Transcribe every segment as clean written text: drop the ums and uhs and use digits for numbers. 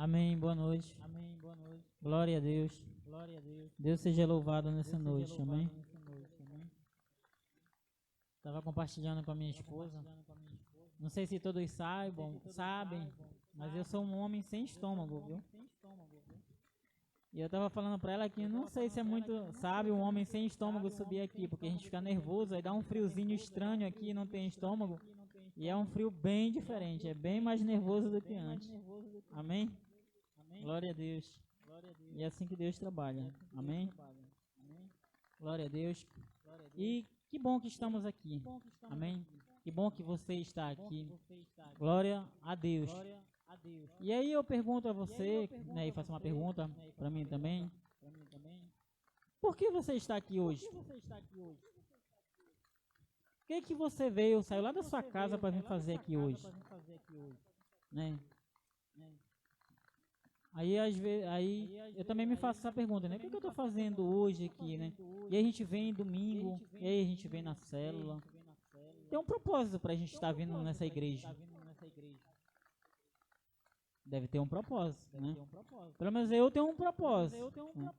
Amém. Boa noite. Glória a Deus. Deus seja louvado nessa noite. Amém. Estava compartilhando com a minha esposa. Não sei se todos sabem, mas eu sou um homem sem estômago, viu? E eu estava falando para ela que não sei se é muito, sabe, um homem sem estômago subir aqui, porque a gente fica nervoso, aí dá um friozinho estranho aqui e não tem estômago. E é um frio bem diferente, é bem mais nervoso do que antes. Amém? Glória a Deus. E é assim que Deus trabalha. Amém? Glória a Deus. E que bom que estamos aqui. Amém? Que bom que você está aqui. Glória a Deus. E aí eu pergunto a você, né, e faço uma pergunta para mim também. Por que você está aqui hoje? O que você veio, saiu lá da sua casa para vir fazer aqui hoje? Né? Aí, às vezes, eu também me faço essa pergunta, né? O que eu estou fazendo hoje aqui, né? E aí a gente vem domingo, e aí a gente vem na célula. Tem um propósito para a gente estar vindo nessa igreja. Deve ter um propósito, né? Pelo menos eu tenho um propósito. Né?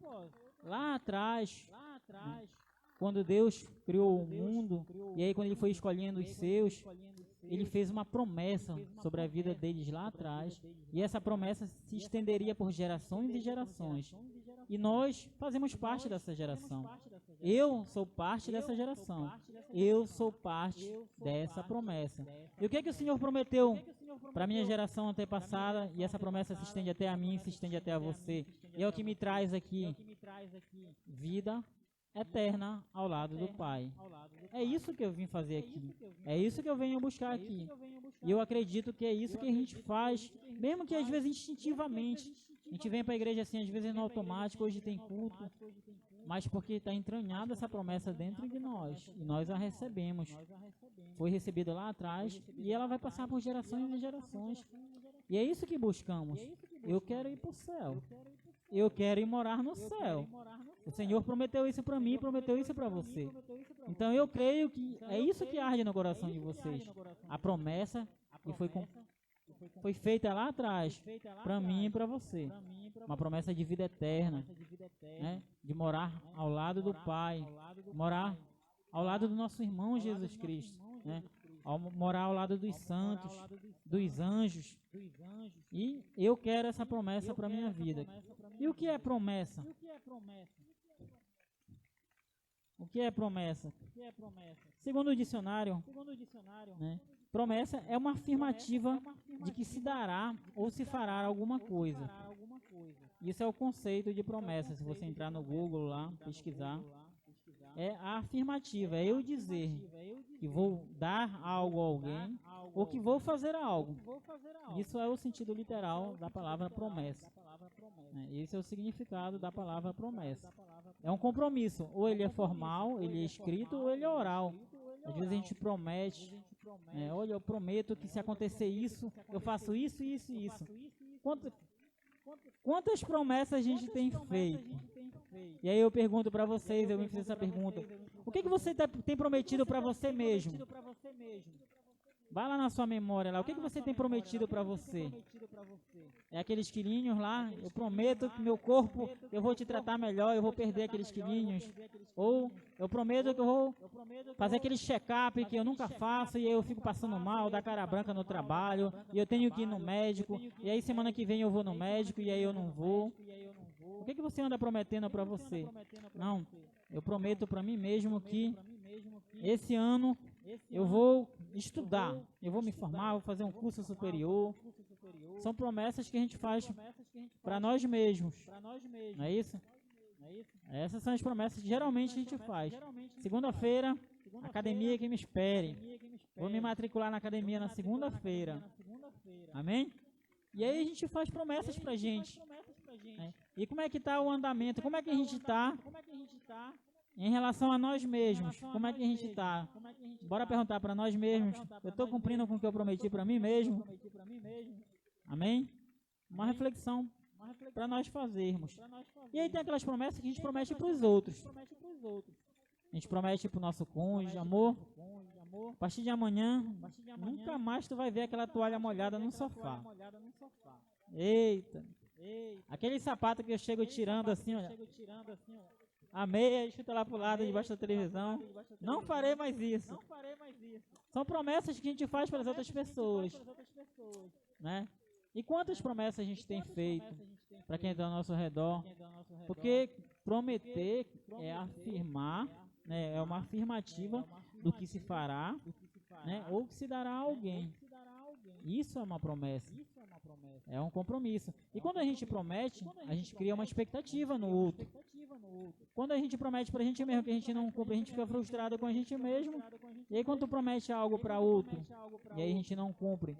Lá atrás, quando Deus criou o mundo, e aí quando Ele foi escolhendo os seus, Ele fez uma promessa sobre a vida deles lá atrás, e essa promessa se estenderia por gerações e gerações. E nós fazemos parte dessa geração. Eu sou parte dessa geração. Eu sou parte dessa promessa. E o que é que o Senhor prometeu para a minha geração antepassada, e essa promessa se estende até a mim, se estende até a você. E é o que me traz aqui vida eterna ao lado do Pai. É isso que eu vim fazer aqui. É isso que eu venho buscar aqui. E eu acredito que é isso que a gente faz, mesmo que às vezes instintivamente. A gente vem para a igreja assim, às vezes no automático, hoje tem culto, mas porque está entranhada essa promessa dentro de nós, e nós a recebemos. Foi recebida lá atrás, e ela vai passar por gerações e gerações. E é isso que buscamos. Eu quero ir para o céu. Eu quero ir morar no céu. O Senhor prometeu isso para mim, prometeu isso para você. Então eu creio que é isso que arde no coração de vocês. A promessa que foi feita lá atrás, para mim e para você. Uma promessa de vida eterna, né? De morar ao lado do Pai, morar ao lado do nosso irmão Jesus Cristo, né? Morar ao lado dos santos, dos anjos. E eu quero essa promessa para a minha vida. E o que é promessa? O que é promessa? Segundo o dicionário, né, promessa é uma afirmativa de que se dará ou se fará alguma coisa. Isso é o conceito de promessa. Se você entrar no Google lá, pesquisar, é a afirmativa, é eu dizer que vou dar algo a alguém ou que vou fazer algo. Isso é o sentido literal da palavra promessa. Esse é o significado da palavra promessa. É um compromisso, ou ele é formal, ele é escrito, ou ele é oral. Às vezes a gente promete, olha, eu prometo que se acontecer isso, eu faço isso, isso e isso. Quantas promessas a gente tem feito? E aí eu pergunto para vocês, eu me fiz essa pergunta. O que você tem prometido para você mesmo? Vai lá na sua memória lá, o que você tem prometido para você? É aqueles quilinhos lá, eu prometo que meu corpo, eu vou te tratar melhor, eu vou perder aqueles quilinhos. Ou eu prometo que eu vou fazer aquele check-up que eu nunca faço e eu fico passando mal, dá cara branca no trabalho, e eu tenho que ir no médico, e aí semana que vem eu vou no médico e aí eu não vou. O que você anda prometendo para você? Não, eu prometo para mim mesmo que esse ano eu vou estudar, eu vou me formar, vou fazer um curso superior. São promessas que a gente faz para nós mesmos, não é isso? Essas são as promessas que geralmente a gente faz. Segunda-feira, academia que me espere. Vou me matricular na academia na segunda-feira. Amém? E aí a gente faz promessas para a gente. E como é que está o andamento? Como é que a gente está em relação a nós mesmos? Como é que a gente está? Bora perguntar para nós mesmos. Eu estou cumprindo com o que eu prometi para mim mesmo? Amém? Uma reflexão para nós fazermos. E aí tem aquelas promessas que a gente promete para os outros. A gente promete para o nosso cônjuge, amor, a partir de amanhã, nunca mais tu vai ver aquela toalha molhada no sofá. Eita. Aquele sapato que eu chego tirando assim, olha. A meia e chuta lá pro lado debaixo da televisão. Não farei mais isso. São promessas que a gente faz para as outras pessoas, né? E quantas promessas a gente tem feito para quem está ao nosso redor? Porque prometer é afirmar, né? É uma afirmativa do que se fará, né? Ou que se dará a alguém. Isso é uma promessa. É um compromisso. E quando a gente promete, a gente cria uma expectativa no outro. Quando a gente promete pra gente mesmo que a gente não cumpre, a gente fica frustrado com a gente mesmo. E aí quando tu promete algo para outro, e aí a gente não cumpre,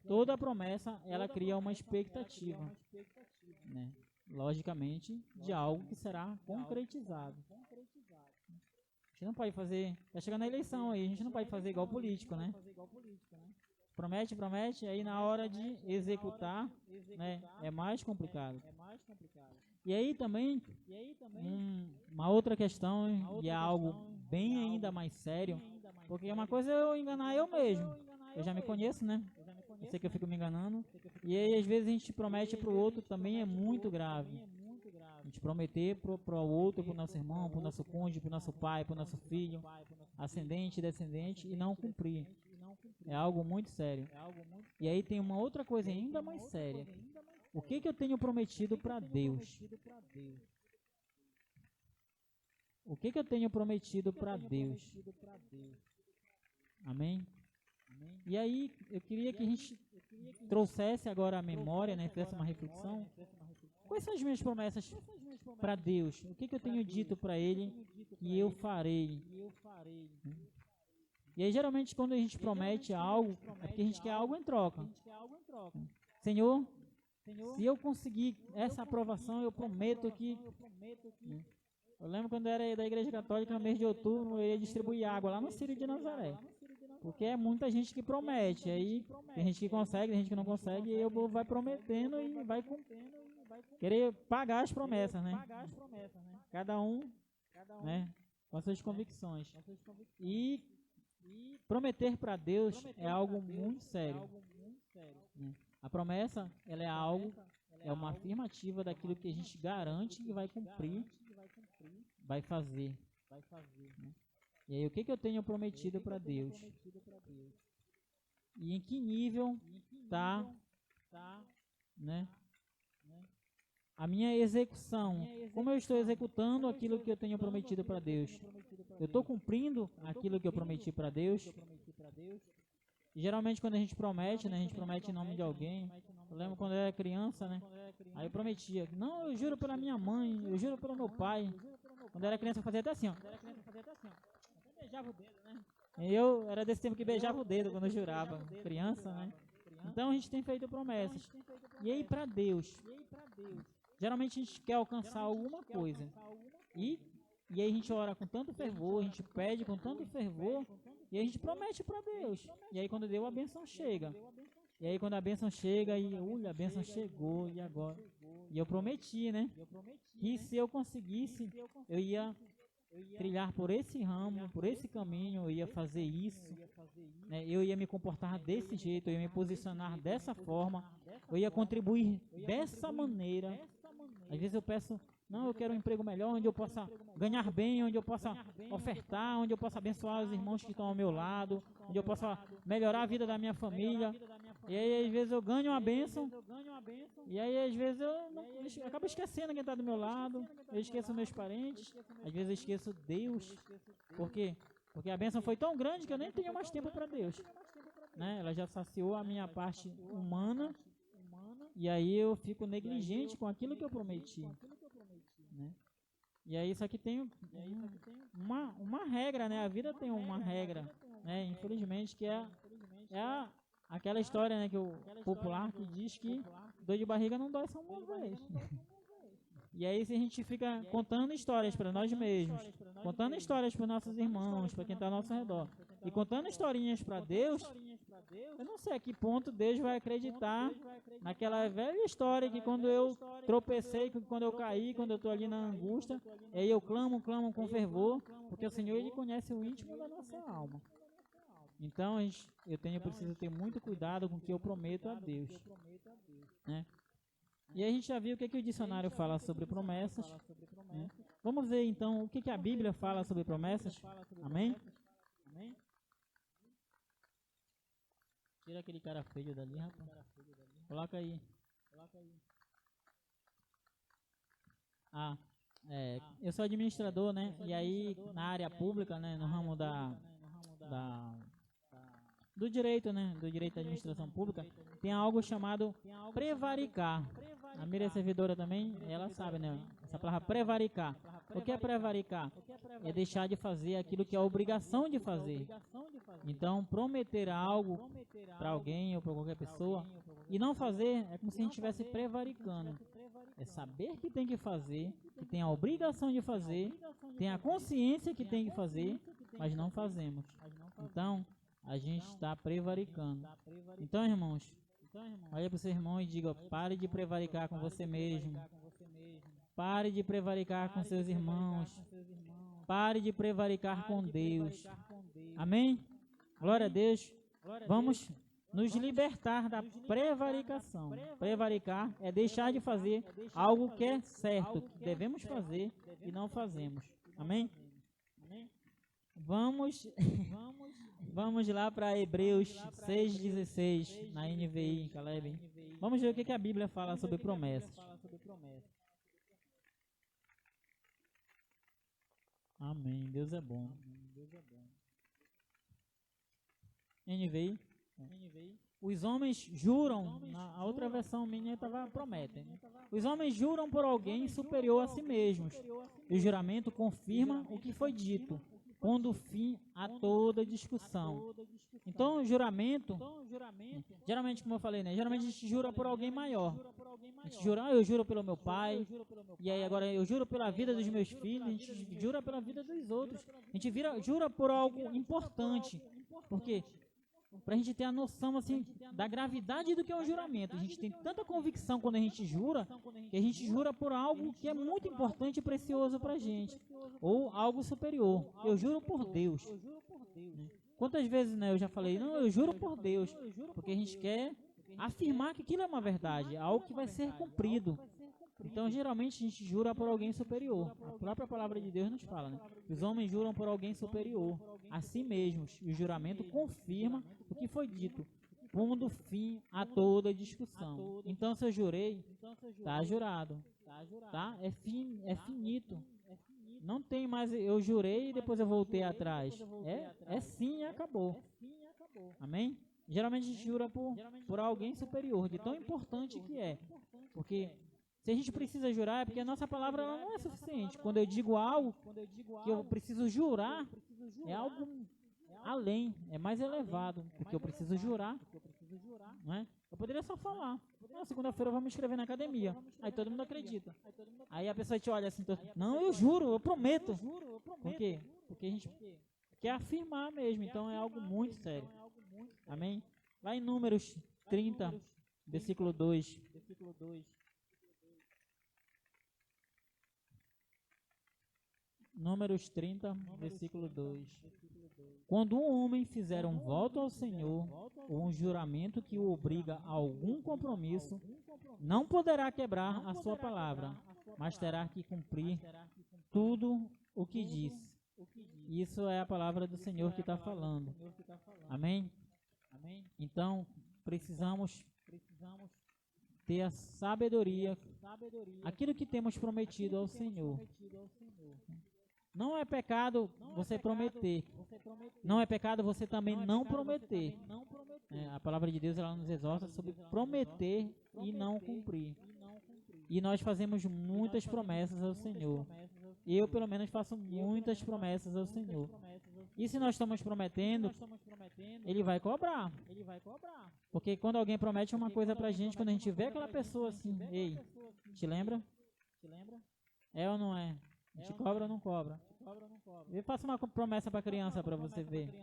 toda promessa, ela cria uma expectativa, né? Logicamente, de algo que será concretizado. A gente não pode fazer, tá chegando a eleição aí, a gente não pode fazer igual político, né? Promete, aí na hora de executar, né, é mais complicado. E aí também, uma outra questão, e é algo bem ainda mais sério, porque uma coisa é eu enganar eu mesmo, eu já me conheço, né? Eu sei que eu fico me enganando, e aí às vezes a gente promete para o outro também é muito grave. A gente prometer para o outro, para o nosso irmão, para o nosso cônjuge, para o nosso pai, para o nosso filho, ascendente, descendente, e não cumprir. É algo muito sério. E aí tem uma outra coisa ainda mais séria. O que eu tenho prometido para Deus? O que eu tenho prometido para Deus? Amém? E aí eu queria que a gente trouxesse agora a memória, né? Fizesse uma reflexão. Quais são as minhas promessas para Deus? O que eu tenho dito para Ele que eu farei? E aí, geralmente, quando a gente promete algo, é porque a gente quer algo em troca. Senhor, se eu conseguir essa aprovação, eu prometo que... Eu lembro quando eu era da Igreja Católica, no mês de outubro, eu ia distribuir água lá no Círio de Nazaré. Porque é muita gente que promete. Aí, tem gente que consegue, tem gente que não consegue, e eu vai prometendo e vai querer pagar as promessas, né? Cada um, né, com as suas convicções. E prometer para Deus é algo muito sério. A promessa, ela é algo, é uma afirmativa daquilo que a gente garante que vai cumprir, vai fazer. E aí, o que eu tenho prometido para Deus? E em que nível tá, né, a minha execução? Como eu estou executando aquilo que eu tenho prometido para Deus? Eu estou cumprindo aquilo que eu prometi para Deus? E geralmente quando a gente promete, né, a gente promete em nome de alguém. Eu lembro quando eu era criança, né? Aí eu prometia, não, eu juro pela minha mãe, eu juro pelo meu pai. Quando eu era criança eu fazia até assim, ó. Até beijava o dedo, né? E eu era desse tempo que beijava o dedo quando eu jurava, criança, né? Então a gente tem feito promessas. E aí para Deus, geralmente a gente quer alcançar alguma coisa. E aí a gente ora com tanto fervor, a gente pede com tanto fervor, e a gente promete para Deus. E aí quando Deus, a bênção chega. E aí quando a bênção chega, e a bênção chegou, e agora? E eu prometi, né? Que se eu conseguisse, eu ia trilhar por esse ramo, por esse caminho, eu ia fazer isso, né? Eu ia me comportar desse jeito, eu ia me posicionar dessa forma, eu ia contribuir dessa maneira. Às vezes eu peço, não, eu quero um emprego melhor, onde eu possa ganhar bem, onde eu possa ofertar, onde eu possa abençoar os irmãos que estão ao meu lado, onde eu possa melhorar a vida da minha família. E aí às vezes eu ganho uma bênção, e aí às vezes eu acabo esquecendo quem está do meu lado, eu esqueço meus parentes, às vezes eu esqueço Deus. Por quê? Porque a bênção foi tão grande que eu nem tenho mais tempo para Deus, né? Ela já saciou a minha parte humana, e aí eu fico negligente com aquilo que eu prometi, né? E aí isso aqui tem uma regra, né? A vida tem uma regra, né? Infelizmente, que é aquela história, né, que o popular que diz que dor de barriga não dói só uma vez. E aí se a gente fica contando histórias para nós mesmos, contando histórias para os nossos irmãos, para quem está ao nosso redor, e contando historinhas para Deus, eu não sei a que ponto Deus vai acreditar naquela velha história que quando eu tropecei, que quando eu caí, quando eu estou ali na angústia, aí eu clamo com fervor, porque o Senhor, Ele conhece o íntimo da nossa alma. Então, eu preciso ter muito cuidado com o que eu prometo a Deus, né? E a gente já viu o que o dicionário fala sobre promessas, né? Vamos ver então o que a Bíblia fala sobre promessas. Amém? Tira aquele cara feio dali, rapaz. Coloca aí. Eu sou administrador, né? E aí na área pública, né? No ramo do direito, né? Do direito à administração pública, tem algo chamado prevaricar. A Miriam servidora também, ela sabe, né? Essa palavra prevaricar. O que é prevaricar? É deixar de fazer aquilo que é obrigação de fazer. Então, prometer algo para alguém ou para qualquer pessoa e não fazer é como se a gente estivesse prevaricando. É saber que tem que fazer, que tem a obrigação de fazer, tem a consciência que tem que fazer, mas não fazemos. Então, a gente está prevaricando. Então, irmãos, olha para o seu irmão e diga: pare de prevaricar com você mesmo. Pare de prevaricar com seus irmãos. Pare de prevaricar com Deus. Amém? Glória a Deus. Vamos nos libertar da prevaricação. Prevaricar é deixar de fazer algo que é certo, que devemos fazer e não fazemos. Amém? Vamos lá para Hebreus 6,16 na NVI, Caleb. Vamos ver o que a Bíblia fala sobre promessas. Amém. Deus é bom. NVI. Os homens juram, na outra versão minha estava prometem, né? Os homens juram por alguém superior a si mesmos. E o juramento confirma o que foi dito, pondo fim a toda discussão. Então, o juramento, geralmente, como eu falei, né? Geralmente a gente jura por alguém maior. A gente jura, eu juro pelo meu pai, e aí agora eu juro pela vida dos meus filhos, a gente jura pela vida dos outros. A gente jura por algo importante, porque para a gente ter a noção assim da gravidade do que é um juramento. A gente tem tanta convicção quando a gente jura, que a gente jura por algo que é muito importante e precioso para a gente, ou algo superior. Eu juro por Deus. Quantas vezes, né, eu já falei, não, eu juro por Deus, porque a gente quer afirmar que aquilo é uma verdade, algo que vai ser cumprido. Então, geralmente, a gente jura por alguém superior. A própria palavra de Deus nos fala, né? Os homens juram por alguém superior a si mesmos. E o juramento confirma o que foi dito, pondo fim a toda discussão. Então, se eu jurei, está jurado. Tá? É finito. Não tem mais, eu jurei e depois eu voltei atrás. É sim e acabou. Amém? Geralmente a gente jura por alguém superior, de tão importante que é. Porque se a gente precisa jurar, é porque a nossa palavra ela não é suficiente. Quando eu digo algo que eu preciso jurar, é algo além, é mais elevado, porque eu preciso jurar. Não é? Eu poderia só falar, segunda-feira vamos escrever na academia. Aí todo mundo acredita. Aí a pessoa te olha assim, não, eu juro, eu prometo. Por quê? Porque a gente quer afirmar mesmo, então é algo muito sério. Amém? Lá em Números 30, versículo 2. Números 30, versículo 2. Quando um homem fizer um voto ao Senhor, ou um juramento que o obriga a algum compromisso, não poderá quebrar a sua palavra, mas terá que cumprir tudo o que disse. Isso é a palavra do Senhor que está falando. Amém? Então, precisamos ter a sabedoria, aquilo que temos prometido ao Senhor. Não é pecado você prometer. Não é pecado você também não prometer. A palavra de Deus ela nos exorta sobre prometer e não cumprir. E nós fazemos muitas promessas ao Senhor. Eu, pelo menos, faço muitas promessas ao Senhor. E se nós estamos prometendo, Ele vai cobrar. Porque quando alguém promete uma coisa pra gente, quando a gente vê aquela pessoa assim, ei, te lembra? É ou não é? A gente cobra ou não cobra? E faça uma promessa para a criança para você ver.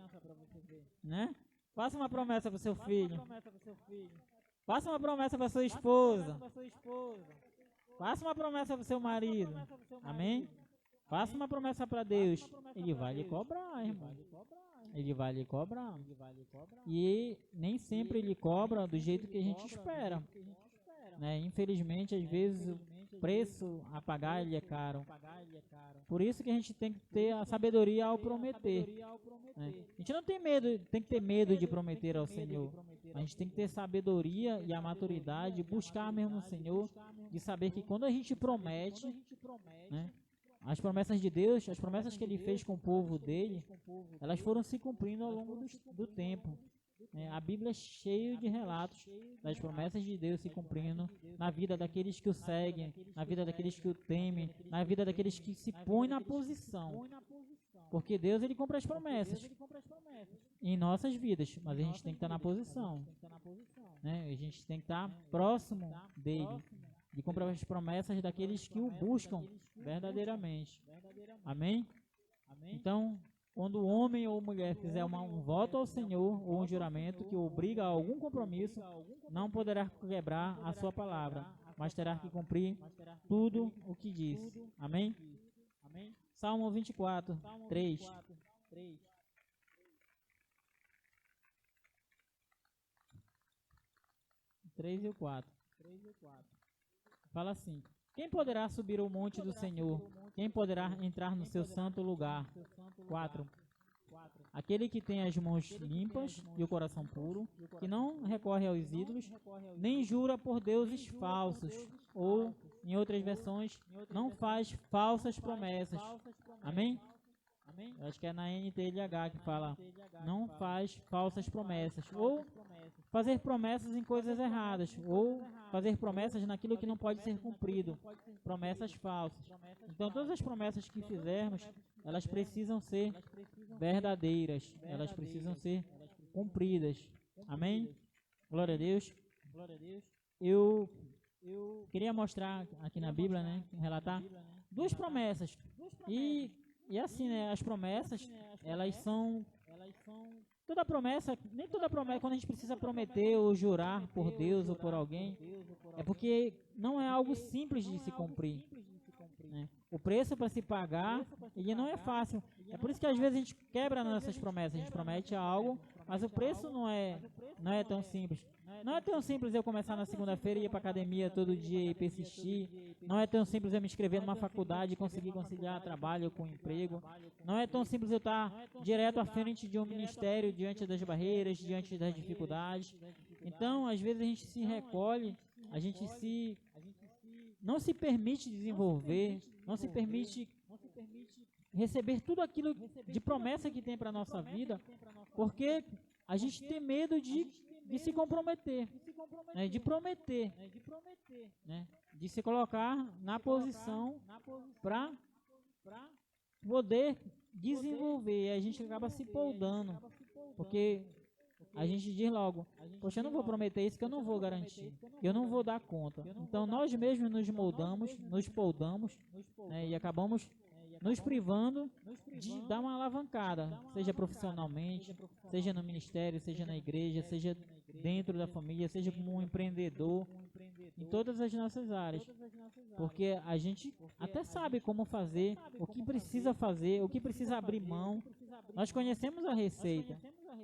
Né? Faça uma promessa para o seu filho. Faça uma promessa para sua esposa. Faça uma promessa para o seu marido. Amém? Faça uma promessa para Deus. Ele vai lhe cobrar, irmão. Ele vai lhe cobrar. E nem sempre ele cobra do jeito que a gente espera. né? Infelizmente, às vezes o preço a pagar ele é caro. Por isso que a gente tem que ter a sabedoria ao prometer, né? A gente não tem medo, tem que ter medo de prometer ao Senhor. A gente tem que ter sabedoria e a maturidade de buscar mesmo o Senhor, de saber que quando a gente promete, né, as promessas de Deus, as promessas que Ele fez com o povo dele, elas foram se cumprindo ao longo do tempo. A Bíblia é cheia de relatos das promessas de Deus se cumprindo na vida daqueles que o seguem, na vida daqueles que o temem, na vida daqueles que se põem na posição. Porque Deus, Ele cumpre as promessas em nossas vidas, mas a gente tem que estar na posição, né? A gente tem que estar próximo dele, de cumprir as promessas daqueles que o buscam verdadeiramente. Amém? Então, quando o homem ou mulher fizer um voto ao Senhor ou um juramento que o obriga a algum compromisso, não poderá quebrar a sua palavra, mas terá que cumprir tudo o que diz. Amém? Salmo 24, 3. 3 e o 4. Fala assim: quem poderá subir o monte do Senhor? Quem poderá entrar no seu santo lugar? 4. Aquele que tem as mãos limpas e o coração puro, que não recorre aos ídolos, nem jura por deuses falsos, ou, em outras versões, não faz falsas promessas. Amém? Eu acho que é na NTLH que fala, não faz falsas promessas, ou fazer promessas em coisas erradas, ou fazer promessas naquilo que não pode ser cumprido, promessas falsas. Então, todas as promessas que fizermos, elas precisam ser verdadeiras, elas precisam ser cumpridas. Amém? Glória a Deus. Eu queria mostrar aqui na Bíblia, né, relatar duas promessas. E assim, né, as promessas, elas são... Toda promessa, nem toda promessa, quando a gente precisa prometer ou jurar por Deus ou por alguém, é porque não é algo simples de se cumprir, né? O preço para se pagar, ele não é fácil. É por isso que às vezes a gente quebra nossas promessas. A gente promete algo, mas o preço não é tão simples. Não é tão simples eu começar na segunda-feira e ir para academia todo dia e persistir. Não é tão simples eu me inscrever numa faculdade e conseguir conciliar trabalho com emprego. Não é tão simples eu estar direto à frente de um ministério, diante das barreiras, diante das dificuldades. Então, às vezes a gente se recolhe, a gente não se permite desenvolver, não se permite receber tudo aquilo de promessa que tem para a nossa vida, porque a gente tem medo de se comprometer, né, de prometer, né, de se colocar na posição para poder desenvolver. E a gente acaba se poldando, porque a gente diz logo, poxa, eu não vou prometer isso que eu não vou garantir, eu não vou dar conta. Então nós mesmos nos moldamos, nos poldamos, né, e acabamos nos privando de dar uma alavancada, seja profissionalmente, seja no ministério, seja na igreja, seja dentro da família, seja como um empreendedor, em todas as nossas áreas. Porque a gente até sabe como fazer, o que precisa fazer, o que precisa abrir mão. Nós conhecemos a receita,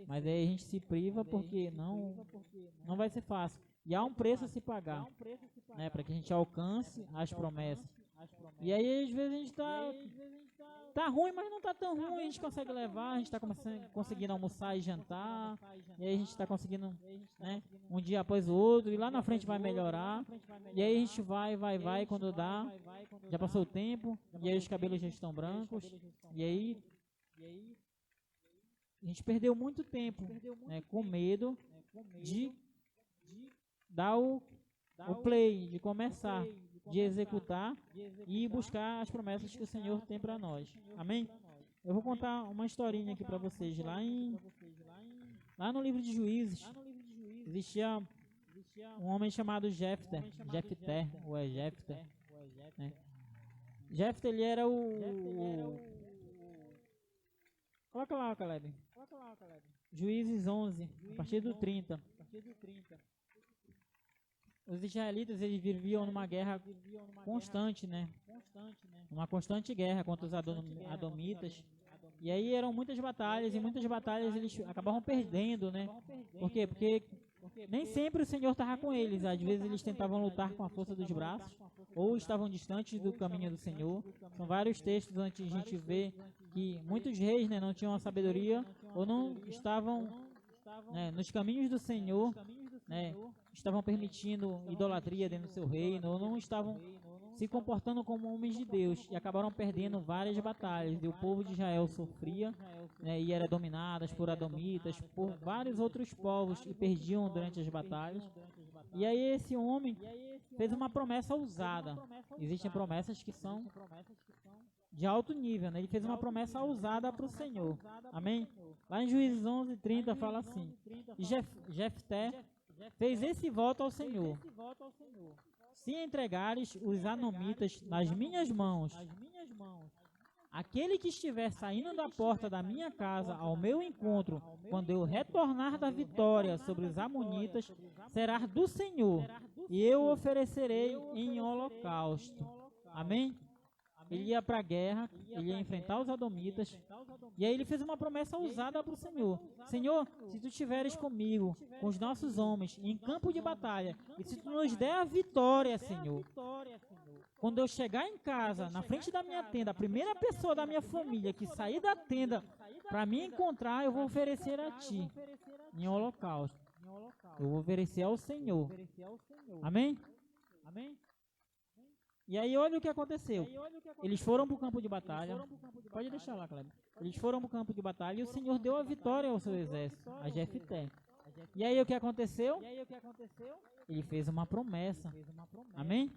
mas aí a gente se priva porque não vai ser fácil. E há um preço a se pagar, né, para que a gente alcance as promessas. E aí às vezes a gente tá ruim, mas não tá tão ruim, a gente consegue levar, a gente tá conseguindo almoçar e jantar, e aí a gente tá conseguindo, né, um dia após o outro, e lá na frente vai melhorar, e aí a gente vai, quando dá, já passou o tempo, e aí os cabelos já estão brancos, e aí a gente perdeu muito tempo, né, com medo de dar o play, de começar, de executar e buscar as promessas que o Senhor tem para nós. Amém? Eu vou contar uma historinha aqui para vocês. Lá no livro de Juízes, existia um homem chamado Jefté, ou é Jefté, né? Jefté, ele era Coloca lá, Caleb. Juízes 11, a partir do 30. Os israelitas, eles viviam numa guerra constante, né? Uma constante guerra contra os adomitas. E aí eram muitas batalhas, e muitas batalhas eles acabavam perdendo, né? Por quê? Porque nem sempre o Senhor estava com eles. Às vezes eles tentavam lutar com a força dos braços, ou estavam distantes do caminho do Senhor. São vários textos onde a gente vê que muitos reis, né, não tinham a sabedoria, ou não estavam, né, nos caminhos do Senhor, né, estavam permitindo idolatria dentro do seu reino, ou não estavam se comportando como homens de Deus, e acabaram perdendo várias batalhas. E o povo de Israel sofria, né, e era dominado por Adomitas, por vários outros povos, e perdiam durante as batalhas. E aí esse homem fez uma promessa ousada. Existem promessas que são de alto nível, né? Ele fez uma promessa ousada para o Senhor. Amém? Lá em Juízes 11:30 fala assim: Jefté fez esse voto ao Senhor: se entregares os anomitas nas minhas mãos, aquele que estiver saindo da porta da minha casa ao meu encontro, quando eu retornar da vitória sobre os amonitas, será do Senhor, e eu oferecerei em holocausto. Amém? Ele ia para a guerra, ele ia enfrentar os adomitas, e aí ele fez uma promessa ousada para o Senhor: Senhor, se tu estiveres comigo, com os nossos homens, em campo de batalha, e se tu nos der a vitória, Senhor, quando eu chegar em casa, na frente da minha tenda, a primeira pessoa da minha família que sair da tenda para me encontrar, eu vou oferecer a ti em holocausto. Eu vou oferecer ao Senhor. Amém? E aí olha o que aconteceu. Eles foram para o campo de batalha. Pode deixar lá, Cleber. Eles foram para o campo de batalha e o Senhor deu a vitória ao seu exército, a Jefté. E aí o que aconteceu? Ele fez uma promessa. Amém?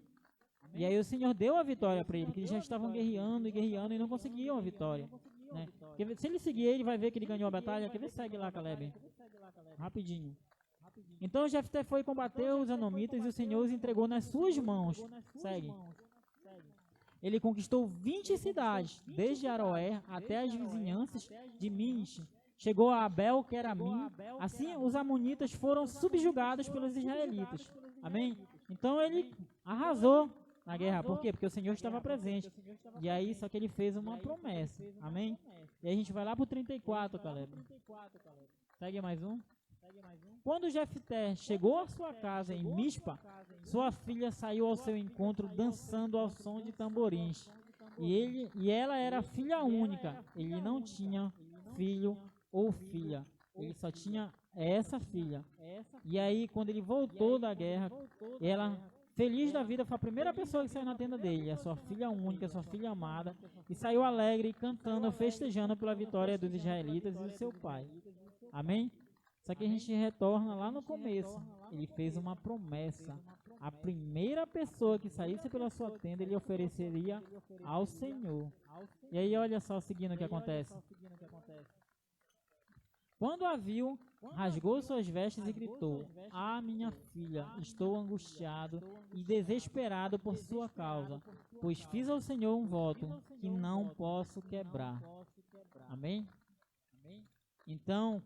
E aí o Senhor deu a vitória para ele, que eles já estavam guerreando e não conseguiam a vitória, né? Porque se ele seguir, ele vai ver que ele ganhou a batalha. Quer ver? Segue lá, Caleb. Rapidinho. Então Jefté foi combater os anomitas e o Senhor os entregou nas suas mãos. Segue. Ele conquistou 20 cidades, desde Aroer até as vizinhanças de Minche. Chegou a Abel, que era Min. Assim, os amonitas foram subjugados pelos israelitas. Amém? Então ele arrasou na guerra. Por quê? Porque o Senhor estava presente. E aí, só que ele fez uma promessa. Amém? E aí a gente vai lá para o 34, Caleb. Segue mais um. Quando Jefté chegou à sua casa em Mispa, sua filha saiu ao seu encontro dançando ao som de tamborins. E ela era filha única. Ele não tinha filho ou filha. Ele só tinha essa filha. E aí, quando ele voltou da guerra, ela, feliz da vida, foi a primeira pessoa que saiu na tenda dele, a sua filha única, a sua filha amada, e saiu alegre, cantando, festejando pela vitória dos israelitas e do seu pai. Amém? Só que a gente retorna lá no começo. Ele fez uma promessa. A primeira pessoa que saísse pela sua tenda, ele ofereceria ao Senhor. E aí, olha só, seguindo o que acontece. Quando a viu, rasgou suas vestes e gritou: Ah, minha filha, estou angustiado e desesperado por sua causa, pois fiz ao Senhor um voto que não posso quebrar. Amém? Então,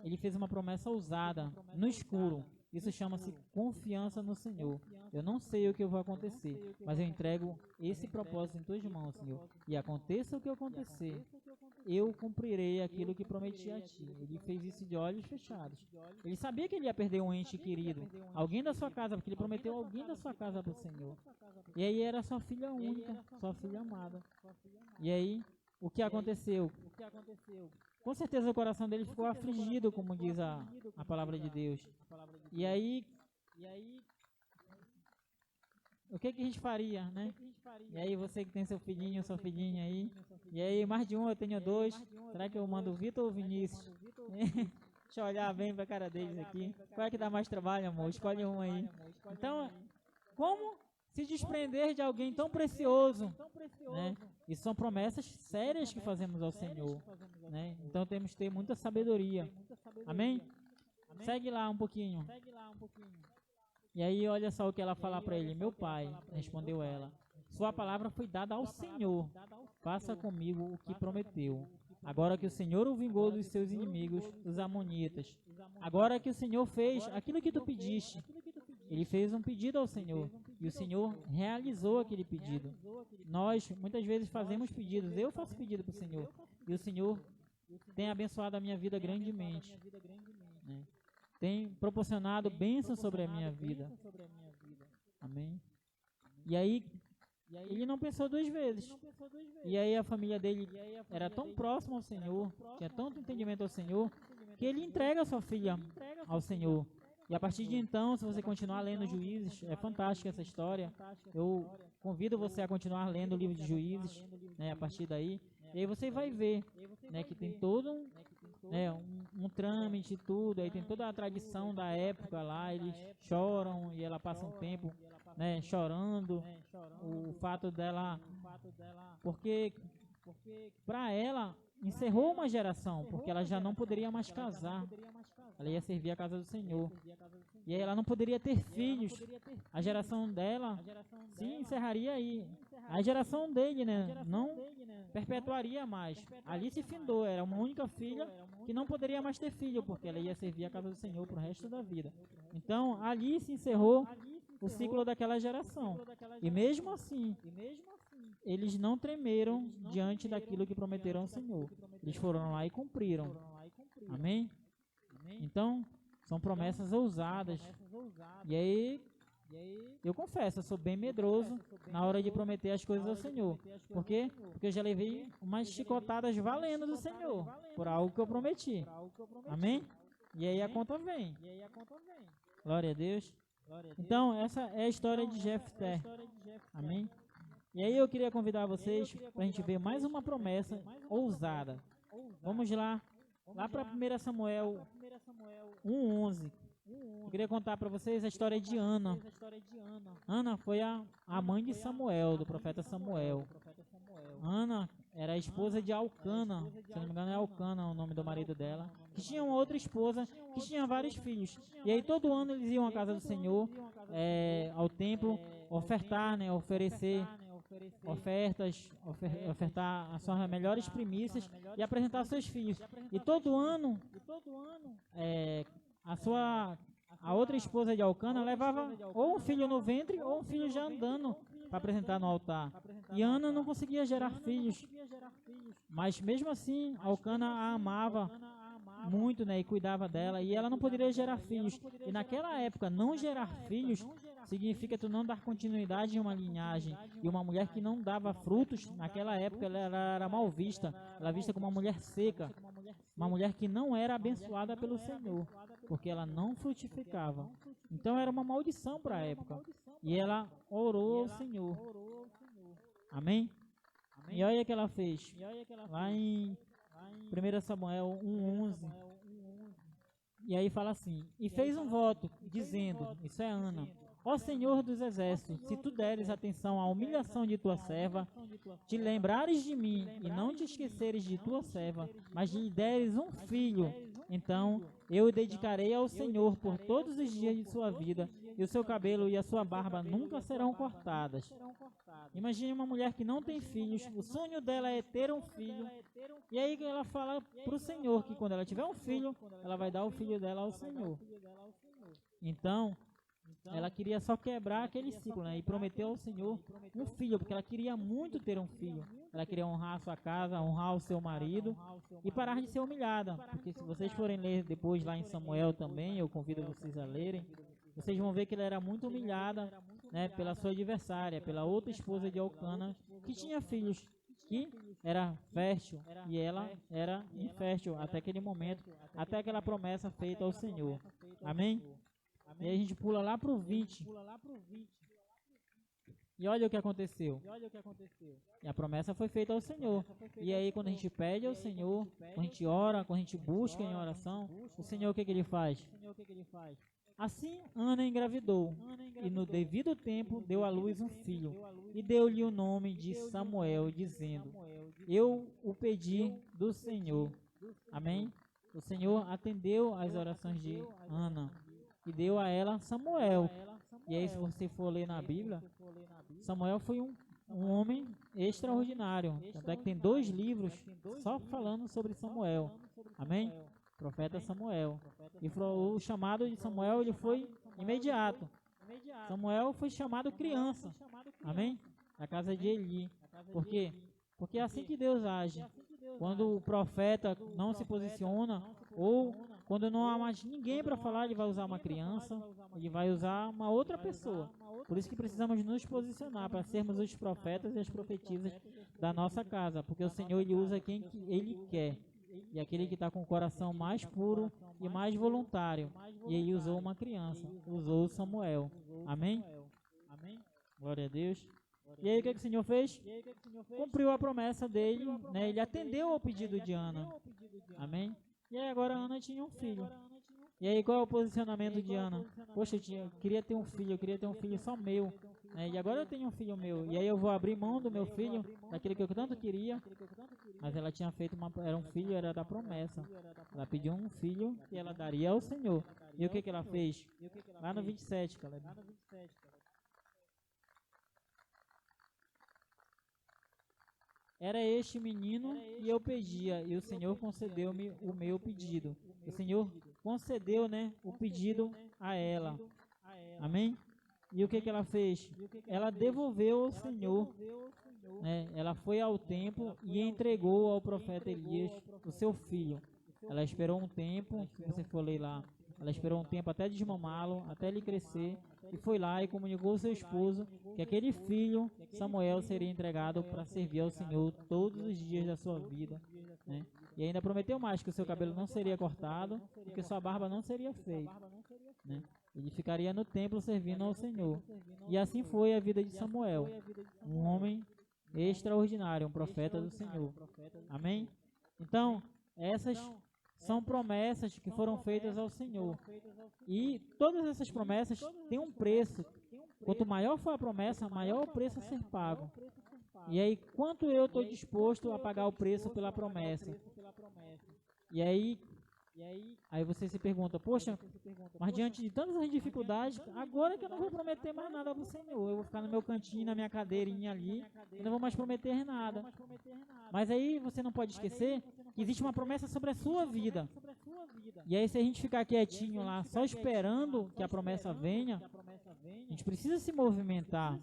ele fez uma promessa ousada, no escuro. Isso chama-se confiança no Senhor. Eu não sei o que vai acontecer, mas eu entrego esse propósito em tuas mãos, Senhor. E aconteça o que acontecer, eu cumprirei aquilo que prometi a ti. Ele fez isso de olhos fechados. Ele sabia que ele ia perder um ente querido, alguém da sua casa, porque ele prometeu alguém da sua casa para o Senhor. E aí era sua filha única, sua filha amada. E aí, o que aconteceu? Com certeza o coração dele ficou afligido, como diz a palavra de Deus. E aí, o que a gente faria, né? E aí você que tem seu filhinho, sua filhinha aí. E aí, mais de um, eu tenho dois. Será que eu mando o Vitor ou o Vinícius? Deixa eu olhar bem pra cara deles aqui. Qual é que dá mais trabalho, amor? Escolhe um aí. Então, como se desprender de alguém tão precioso, né? E são promessas sérias que fazemos ao Senhor, né? Então temos que ter muita sabedoria. Amém? Segue lá um pouquinho. E aí olha só o que ela fala para ele: Meu pai, respondeu ela, sua palavra foi dada ao Senhor. Faça comigo o que prometeu. Agora que o Senhor o vingou dos seus inimigos, os amonitas. Agora que o Senhor fez aquilo que tu pediste. Ele fez um pedido ao Senhor e o Senhor realizou aquele pedido. Nós muitas vezes fazemos pedidos. Eu faço pedido para o Senhor e o Senhor tem abençoado a minha vida grandemente, né? tem proporcionado bênção sobre a minha vida. Amém? E aí, ele não pensou duas vezes. E aí a família dele era tão próxima ao Senhor, tinha tanto entendimento ao Senhor, que ele entrega a sua filha ao Senhor. E a partir de então, se você continuar lendo Juízes, é fantástica essa história. Eu convido você a continuar lendo o livro de Juízes, né, a partir daí. E aí você vai ver, né, que tem todo um trâmite e tudo, aí tem toda a tradição da época lá, eles choram e ela passa um tempo, né, chorando, o fato dela, porque para ela encerrou uma geração, porque ela já não poderia mais casar, ela ia servir a casa do Senhor, e aí ela não poderia ter filhos, a geração dela se encerraria aí, a geração dele, né, não perpetuaria mais, ali se findou, era uma única filha que não poderia mais ter filho, porque ela ia servir a casa do Senhor pro resto da vida. Então ali se encerrou o ciclo daquela geração, e mesmo assim eles não tremeram diante daquilo que prometeram ao Senhor. Eles foram lá e cumpriram. Amém? Então, são promessas ousadas. E aí, eu confesso, eu sou bem medroso na hora de prometer as coisas ao Senhor. Por quê? Porque eu já levei umas chicotadas valendo do Senhor, por algo que eu prometi. Amém? E aí a conta vem. Glória a Deus. Então, essa é a história de Jefté. Amém? E aí eu queria convidar vocês para a gente ver mais uma promessa ousada. Vamos lá para 1 Samuel 1:11. Eu queria contar para vocês a história de Ana. Ana foi a mãe de Samuel, do profeta Samuel. Ana era a esposa de Alcana, se não me engano é Alcana o nome do marido dela, que tinha uma outra esposa, que tinha vários filhos. E aí todo ano eles iam à casa do Senhor, ao templo, ofertar, né, oferecer ofertas, ofertar as suas melhores primícias e apresentar seus filhos. E todo ano, a outra esposa de Alcana levava ou um filho no ventre ou um filho já andando para apresentar no altar. E Ana não conseguia gerar filhos, mas mesmo assim Alcana a amava muito, né, e cuidava dela, e ela não poderia gerar filhos. E naquela época, não gerar filhos significa tu não dar continuidade em uma linhagem. E uma mulher que não dava frutos, naquela época ela era mal vista, ela era vista como uma mulher seca, uma mulher que não era abençoada pelo Senhor, porque ela não frutificava. Então era uma maldição para a época. E ela orou ao Senhor. Amém? E olha o que ela fez. Lá em 1 Samuel 1:11. E aí fala assim: e fez um voto, dizendo, isso é Ana: ó Senhor dos exércitos, se tu deres atenção à humilhação de tua serva, te lembrares de mim e não te esqueceres de tua serva, mas lhe deres um filho, então eu o dedicarei ao Senhor por todos os dias de sua vida, e o seu cabelo e a sua barba nunca serão cortadas. Imagine uma mulher que não tem filhos, o sonho dela é ter um filho, e aí ela fala para o Senhor que quando ela tiver um filho, ela vai dar o filho dela ao Senhor. Então, ela queria só quebrar aquele ciclo, né? E prometeu ao Senhor um filho, porque ela queria muito ter um filho. Ela queria honrar a sua casa, honrar o seu marido e parar de ser humilhada. Porque se vocês forem ler depois lá em Samuel também, eu convido vocês a lerem, vocês vão ver que ela era muito humilhada, né, pela sua adversária, pela outra esposa de Elcana, que tinha filhos, que era fértil e ela era infértil até aquele momento, até aquela promessa feita ao Senhor. Amém? E aí a gente pula lá para o 20. E olha o que aconteceu. E a promessa foi feita ao Senhor. E aí quando a gente pede ao Senhor, quando a gente ora, quando a gente busca em oração, o Senhor o que ele faz? Assim Ana engravidou, e no devido tempo deu à luz um filho, e deu-lhe o nome de Samuel, dizendo: eu o pedi do Senhor. Amém? O Senhor atendeu às orações de Ana e deu a ela Samuel. E aí, se você for ler na Bíblia, Samuel foi um homem extraordinário. Tanto é que tem 2 livros só falando sobre Samuel. Amém? Profeta Samuel. E o chamado de Samuel ele foi imediato. Samuel foi chamado criança. Amém? Na casa de Eli. Por quê? Porque é assim que Deus age. Quando o profeta não se posiciona, ou Quando não há mais ninguém para falar, ele vai usar uma criança, ele vai usar uma outra pessoa. Por isso que precisamos nos posicionar para sermos os profetas e as profetisas da nossa casa, porque o Senhor ele usa quem que ele quer. E aquele que está com o coração mais puro e mais voluntário. E ele usou uma criança, usou Samuel. Amém? Glória a Deus. E aí o que o Senhor fez? Cumpriu a promessa dele, né? Ele atendeu ao pedido de Ana. Amém? E aí agora Ana tinha um filho. E aí qual é o posicionamento de Ana? Poxa, eu queria ter um filho só meu. E agora eu tenho um filho meu. E aí eu vou abrir mão do meu filho, daquele que eu tanto queria. Mas ela tinha feito era um filho, era da promessa. Ela pediu um filho que ela daria ao Senhor. E o que ela fez? Lá no 27, Caleb. Era este menino e eu pedia, e o Senhor concedeu-me o meu pedido. O Senhor concedeu, né, o pedido a ela. Amém? E o que ela fez? Ela devolveu ao Senhor, né? Ela foi ao templo e entregou ao profeta Elias o seu filho. Ela esperou um tempo, se você for ler lá, ela esperou um tempo até desmamá-lo, até ele crescer, e foi lá e comunicou ao seu esposo que aquele filho, Samuel, seria entregado para servir ao Senhor todos os dias da sua vida, né? E ainda prometeu mais, que o seu cabelo não seria cortado e que sua barba não seria feita, né? Ele ficaria no templo servindo ao Senhor. E assim foi a vida de Samuel, um homem extraordinário, um profeta do Senhor. Amém? Então, essas são promessas que foram feitas ao Senhor. E todas essas promessas têm um preço. Quanto maior for a promessa, maior o preço a ser pago. E aí, quanto eu estou disposto a pagar o preço pela promessa? E aí você se pergunta, poxa, mas diante de tantas as dificuldades, agora que eu não vou prometer mais nada para o Senhor, eu vou ficar no meu cantinho, na minha cadeirinha ali, e não vou mais prometer nada. Mas aí você não pode esquecer que existe uma promessa sobre a sua vida. E aí se a gente ficar quietinho lá, só esperando que a promessa venha, a gente precisa se movimentar.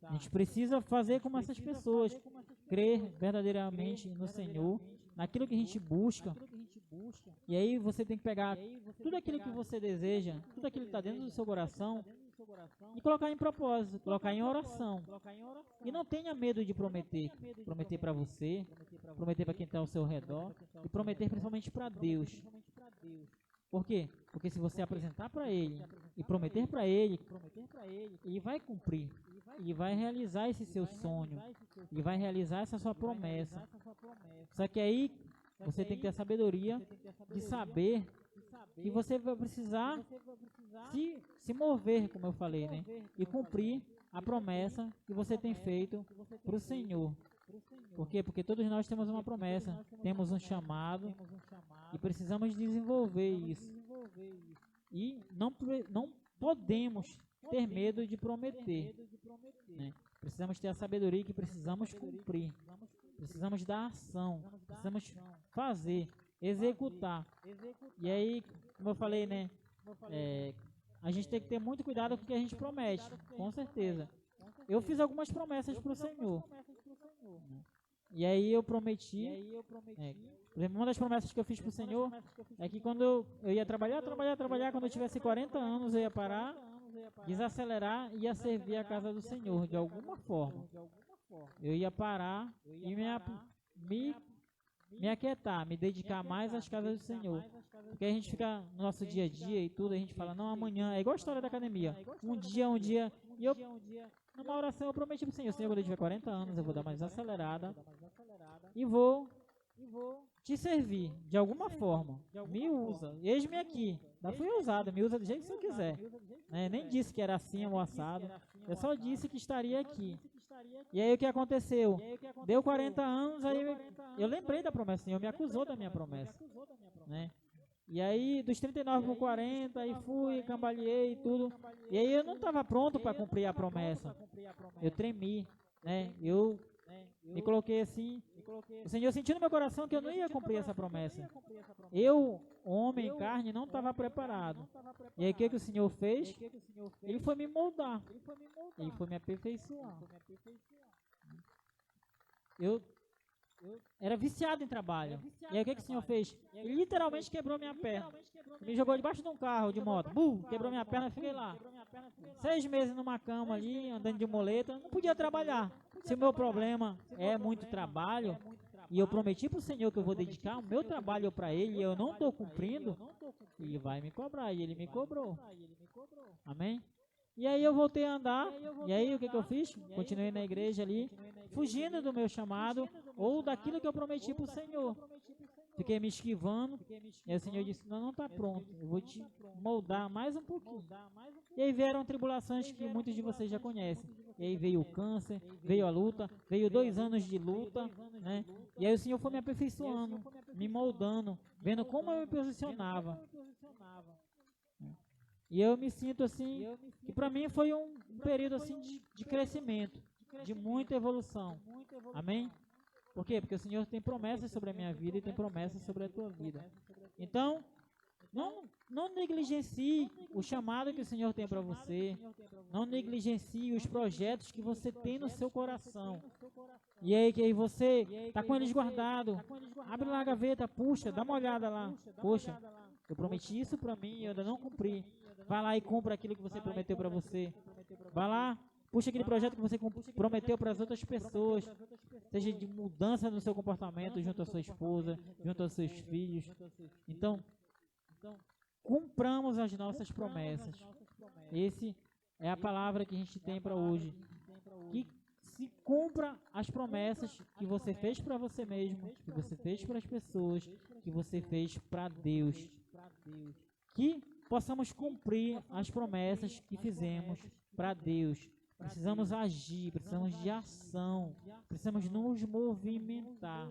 A gente precisa fazer como essas pessoas, crer verdadeiramente no Senhor, naquilo que a gente busca. E aí você tem que pegar tudo aquilo que você deseja, tudo aquilo que está dentro do seu coração e colocar em propósito, colocar em oração. E não tenha medo de prometer. Prometer para você, prometer para quem está ao seu redor e prometer principalmente para Deus. Por quê? Porque se você apresentar para Ele e prometer para Ele, Ele vai cumprir. Ele vai realizar esse seu sonho. Ele vai realizar essa sua promessa. Só que aí você tem que ter a sabedoria de saber que você vai precisar se mover, como eu falei, né? E cumprir a promessa que você tem feito para o Senhor. Por quê? Porque todos nós temos uma promessa, temos um chamado e precisamos desenvolver isso. E não podemos ter medo de prometer, né? Precisamos ter a sabedoria que precisamos cumprir. Precisamos dar ação, precisamos fazer, executar. E aí, como eu falei, né? A gente tem que ter muito cuidado com o que a gente promete, com certeza. Eu fiz algumas promessas para o Senhor. E aí eu prometi, por exemplo, uma das promessas que eu fiz para o Senhor é que quando eu ia trabalhar, quando eu tivesse 40 anos eu ia parar, desacelerar e ia servir a casa do Senhor, de alguma forma. Eu ia parar e me aquietar, me dedicar mais às casas do Senhor. Porque a gente fica no nosso dia a dia e tudo, a gente fala, não, amanhã, é igual a história da academia. Um dia, e eu, numa oração, eu prometi pro Senhor, quando eu tiver 40 anos, eu vou dar mais acelerada e vou te servir, de alguma forma. Me usa, eis-me aqui. Já fui usado, me usa do jeito que você quiser. Nem disse que era assim ou assado, eu só disse que estaria aqui. E aí o que aconteceu? Deu 40 anos, aí eu lembrei da promessa, o Senhor me acusou da minha promessa, né? E aí dos 39 para 40, aí fui, cambaleei e tudo. E aí eu não estava pronto para cumprir a promessa. Eu tremi, né? Eu me coloquei assim. O Senhor sentiu no meu coração que eu não ia cumprir essa promessa. Eu, homem, carne, não estava preparado. E aí o que o Senhor fez? Ele foi me moldar. Ele foi me aperfeiçoar. era viciado em trabalho. E aí o que o Senhor fez? Ele literalmente quebrou minha perna. Me jogou debaixo de um carro de moto. Quebrou minha perna, fiquei lá. 6 meses numa cama ali, andando de muleta, não podia trabalhar. Se o meu problema é muito trabalho, e eu prometi para o Senhor que eu vou dedicar o meu trabalho para Ele, e eu não estou cumprindo, Ele vai me cobrar, e Ele me cobrou. Amém? E aí eu voltei a andar, e aí o que eu fiz? Continuei na igreja ali, fugindo do meu chamado, ou daquilo que eu prometi para o Senhor. Fiquei me esquivando, e aí o Senhor disse, não está pronto, eu vou te moldar mais um pouquinho. E aí vieram tribulações que muitos de vocês já conhecem. E aí veio o câncer, veio a luta, veio 2 anos de luta, né? E aí o Senhor foi me aperfeiçoando, me moldando, vendo como eu me posicionava. E eu me sinto assim, que para mim foi um período assim de crescimento, de muita evolução. Amém? Por quê? Porque o Senhor tem promessas sobre a minha vida e tem promessas sobre a tua vida. Então, não negligencie o chamado que o Senhor tem para você. Não negligencie os projetos que você tem no seu coração. E aí que aí você está com eles guardados. Abre lá a gaveta, puxa, dá uma olhada lá. Poxa, eu prometi isso para mim e eu ainda não cumpri. Vai lá e cumpra aquilo que você prometeu para você. Vai lá, puxa aquele projeto que você prometeu para as outras pessoas. Seja de mudança no seu comportamento junto à sua esposa, junto aos seus filhos. Então, cumpramos as nossas promessas. Esse é a palavra que a gente tem para hoje. Que se cumpra as promessas que você fez para você mesmo, que você fez para as pessoas, que você fez para Deus. Que possamos cumprir as promessas que fizemos para Deus. Precisamos agir, precisamos de ação, precisamos nos movimentar.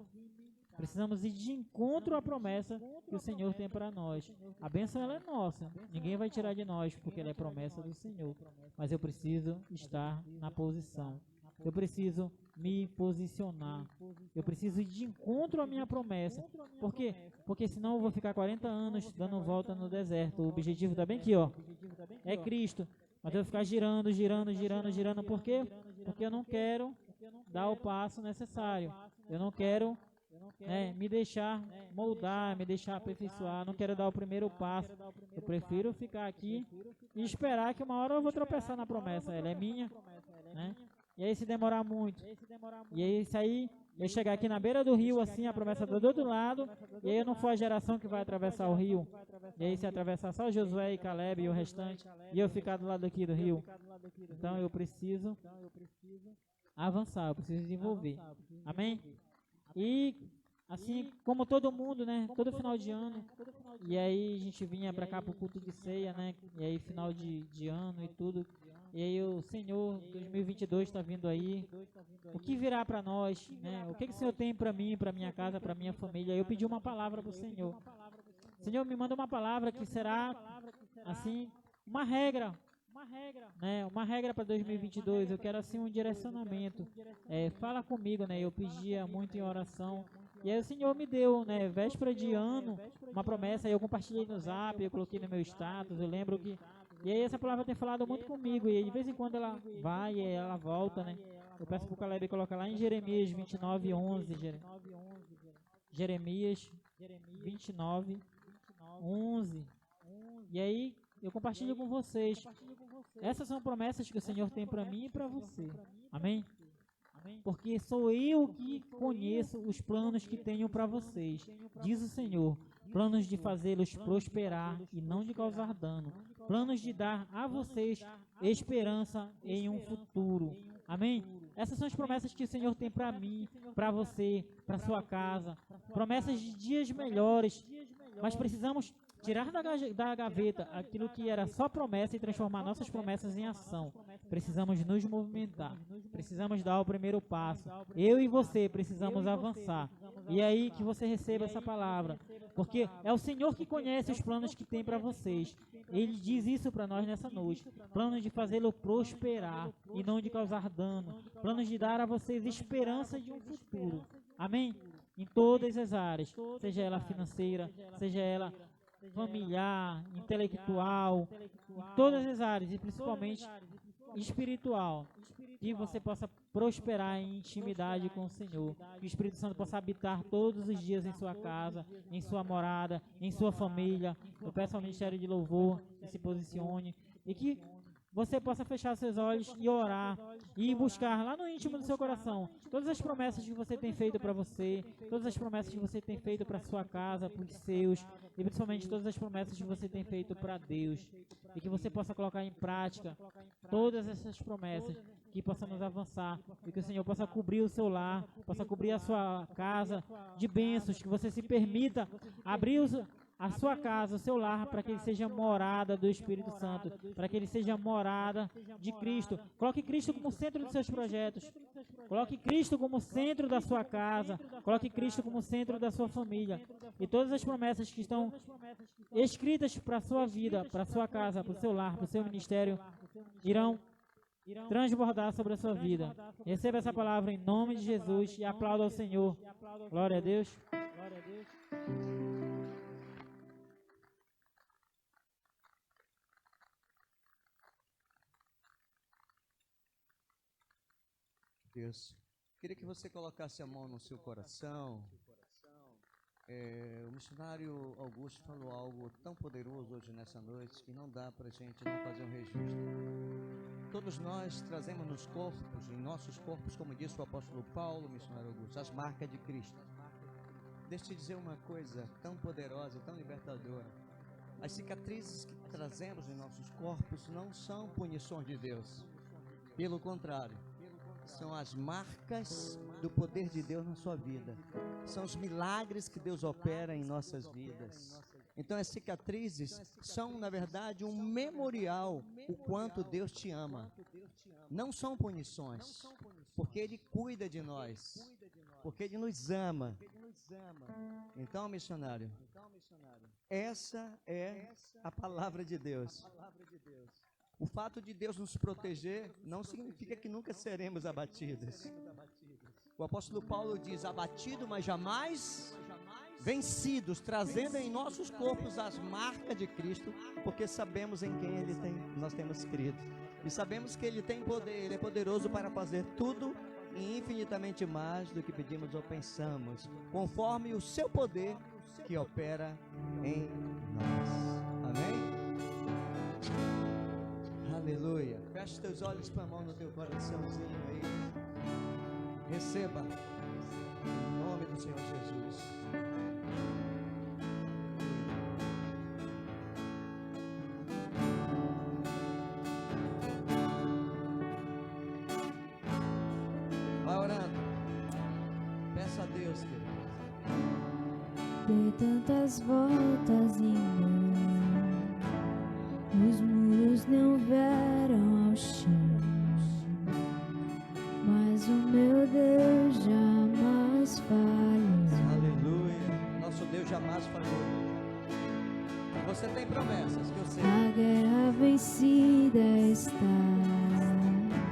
Precisamos ir de encontro à promessa que o Senhor tem para nós. A bênção ela é nossa, ninguém vai tirar de nós, porque ela é promessa do Senhor. Mas eu preciso estar na posição. Eu preciso me posicionar. Eu preciso ir de encontro à minha promessa. Por quê? Porque senão eu vou ficar 40 anos dando volta no deserto. O objetivo está bem aqui, ó. É Cristo. Mas eu vou ficar girando. Por quê? Porque eu não quero dar o passo necessário. Eu não quero me deixar moldar, me deixar aperfeiçoar. Não quero dar o primeiro passo. Eu prefiro ficar aqui e esperar que uma hora eu vou tropeçar na promessa. Ela é minha, né? E aí se demorar muito. E aí isso aí, eu chegar aqui na beira do rio, assim, a promessa está do outro lado, e aí eu não for a geração que vai atravessar o rio. E aí se atravessar só Josué e Caleb e o restante, e eu ficar do lado aqui do rio. Então eu preciso avançar, eu preciso desenvolver. Amém? E assim como todo mundo, né? Todo final de ano. E aí a gente vinha para cá pro culto de ceia, né? E aí final de ano e tudo. E aí o Senhor 2022 está vindo aí. O que virá para nós, né? O que o Senhor tem para mim, para minha casa, para minha família? Eu pedi uma palavra para o Senhor. Senhor, me manda uma palavra que será assim uma regra, né? Uma regra para 2022. Eu quero assim um direcionamento. Fala comigo, né? Eu pedia muito em oração. E aí o Senhor me deu, né? Véspera de ano, uma promessa. Aí eu compartilhei no Zap, eu coloquei no meu status. Eu lembro que e aí essa palavra tem falado muito comigo, e aí de vez em quando ela vai e ela volta, né? Eu peço pro Caleb colocar lá em Jeremias 29:11, Jeremias 29:11. E aí eu compartilho com vocês. Essas são promessas que o Senhor tem para mim e para você. Amém? Porque sou eu que conheço os planos que tenho para vocês, diz o Senhor. Planos de fazê-los prosperar e não de causar dano. Planos de dar a vocês esperança em um futuro. Amém? Essas são as promessas que o Senhor tem para mim, para você, para sua casa. Promessas de dias melhores. Mas precisamos tirar da gaveta aquilo que era só promessa e transformar nossas promessas em ação. Precisamos nos movimentar. Precisamos dar o primeiro passo. Eu e você precisamos avançar. E é aí que você receba essa palavra. Porque é o Senhor que conhece os planos que tem para vocês. Ele diz isso para nós nessa noite. Planos de fazê-lo prosperar e não de causar dano. Planos de dar a vocês esperança de um futuro. Amém? Em todas as áreas. Seja ela financeira, seja ela familiar, intelectual, em todas as áreas e principalmente espiritual. Que você possa prosperar em intimidade com o Senhor. Que o Espírito Santo possa habitar todos os dias em sua casa, em sua morada, em sua família. Eu peço ao Ministério de Louvor que se posicione e que você possa fechar seus olhos e orar e buscar lá no íntimo do seu coração todas as promessas que você tem feito para você, todas as promessas que você tem feito para sua casa, para os seus, e principalmente todas as promessas que você tem feito para Deus, e que você possa colocar em prática todas essas promessas, que possamos avançar, e que o Senhor possa cobrir o seu lar, possa cobrir a sua casa de bênçãos, que você se permita abrir a sua casa, o seu lar, para que ele seja morada do Espírito Santo, para que ele seja morada de Cristo. Coloque Cristo como centro dos seus projetos. Coloque Cristo como centro da sua casa. Coloque Cristo como centro da sua família. E todas as promessas que estão escritas para a sua vida, para a sua casa, para o seu lar, para o seu ministério, irão transbordar sobre a sua vida. Receba essa palavra em nome de Jesus e aplauda ao Senhor. Glória a Deus. Glória a Deus. Deus, queria que você colocasse a mão no seu coração. O missionário Augusto falou algo tão poderoso hoje nessa noite que não dá para a gente não fazer um registro. Todos nós trazemos nos corpos, em nossos corpos, como disse o apóstolo Paulo, missionário Augusto, as marcas de Cristo. Deixa eu te dizer uma coisa tão poderosa, tão libertadora. As cicatrizes que trazemos em nossos corpos não são punições de Deus. Pelo contrário, são as marcas do poder de Deus na sua vida. São os milagres que Deus opera em nossas vidas. Então as cicatrizes são, na verdade, um memorial o quanto Deus te ama. Não são punições, porque Ele cuida de nós, porque Ele nos ama. Então, missionário, essa é a palavra de Deus. O fato de Deus nos proteger não significa que nunca seremos abatidos. O apóstolo Paulo diz: abatido, mas jamais vencidos, trazendo em nossos corpos as marcas de Cristo, porque sabemos em quem nós temos crido. E sabemos que Ele tem poder, Ele é poderoso para fazer tudo e infinitamente mais do que pedimos ou pensamos, conforme o seu poder que opera em nós. Amém? Aleluia. Feche teus olhos, põe a mão no teu coraçãozinho aí. Receba em nome do Senhor Jesus. Vai orando. Peça a Deus, querido. Dei tantas voltas em mim, os muros não vieram ao chão, mas o meu Deus jamais falhou. Aleluia. Nosso Deus jamais falhou. Você tem promessas que eu sei. A guerra vencida está.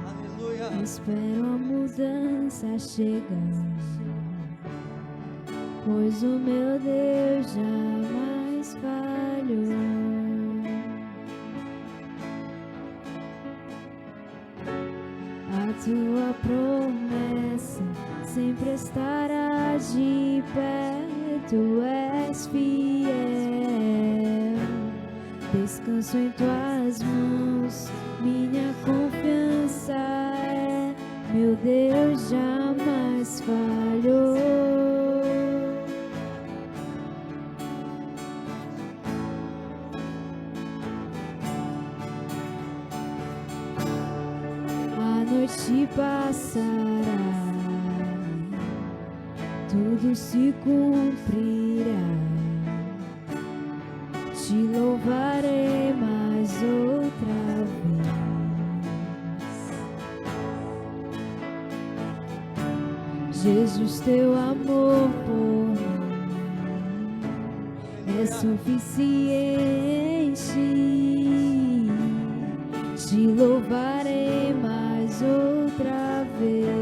Aleluia. Espero a mudança chegar, pois o meu Deus jamais falhou. A tua promessa sempre estará de pé, tu és fiel. Descanso em tuas mãos, minha confiança é, meu Deus jamais falhou. A noite passará, tudo se cumprirá. Te louvarei mais outra vez. Jesus, teu amor por mim é suficiente. Te louvarei mais outra vez.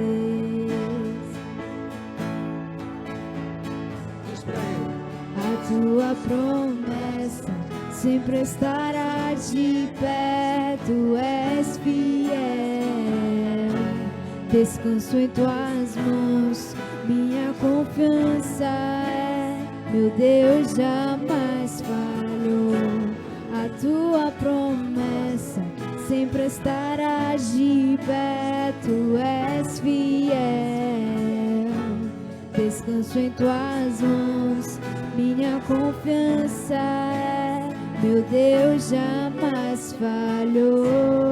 A tua promessa sempre estará de pé, tu és fiel. Descanso em tuas mãos, minha confiança é, meu Deus jamais falhou. A tua promessa sempre estarás de pé, tu és fiel. Descanso em tuas mãos, minha confiança é, meu Deus jamais falhou.